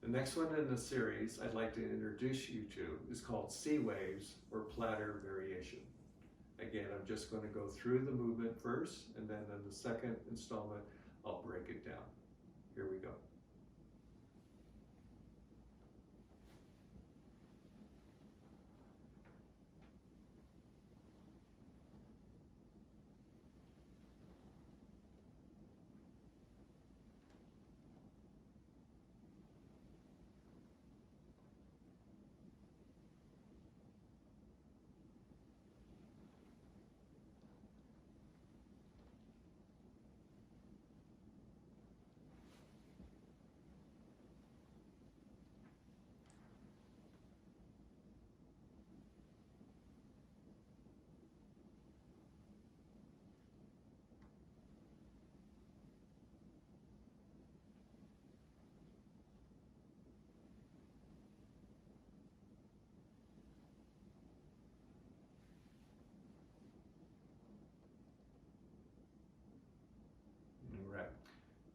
The next one in the series I'd like to introduce you to is called C waves or platter variation. Again, I'm just going to go through the movement first, and then in the second installment, I'll break it down. Here we go. All right.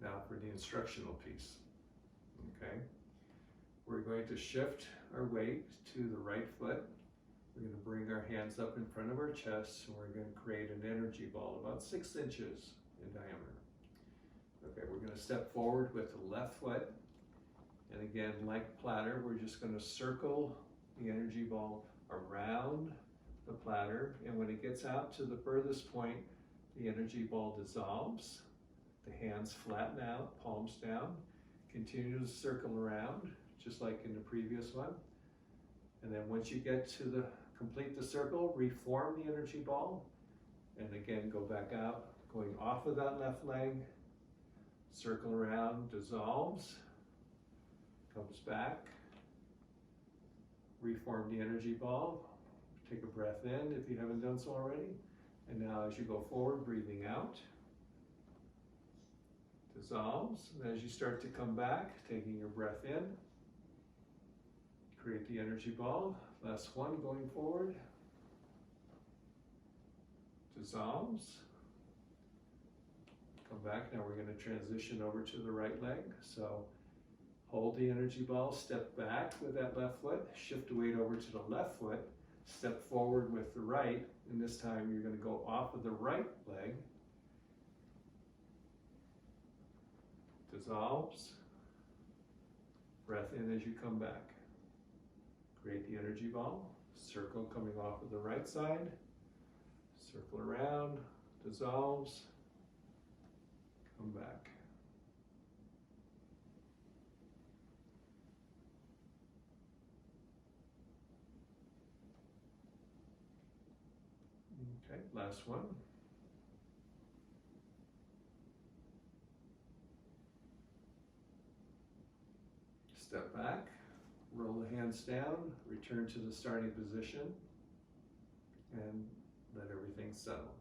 Now for the instructional piece. Okay. We're going to shift our weight to the right foot. We're going to bring our hands up in front of our chest, and we're going to create an energy ball about 6 inches in diameter. Okay, we're going to step forward with the left foot. And again, like platter, we're just going to circle the energy ball around the platter. And when it gets out to the furthest point, the energy ball dissolves. The hands flatten out, palms down. Continue to circle around, just like in the previous one. And then once you get to complete the circle, reform the energy ball. And again, go back out, going off of that left leg, circle around, dissolves, comes back, reform the energy ball. Take a breath in if you haven't done so already. And now as you go forward, breathing out, dissolves. And as you start to come back, taking your breath in, create the energy ball. Last one, going forward, dissolves. Come back. Now we're going to transition over to the right leg. So hold the energy ball, step back with that left foot, shift the weight over to the left foot, step forward with the right, and this time you're going to go off of the right leg, dissolves, breath in as you come back. Create the energy ball, circle coming off of the right side, circle around, dissolves, come back. Okay, last one. Step back, roll the hands down, return to the starting position, and let everything settle.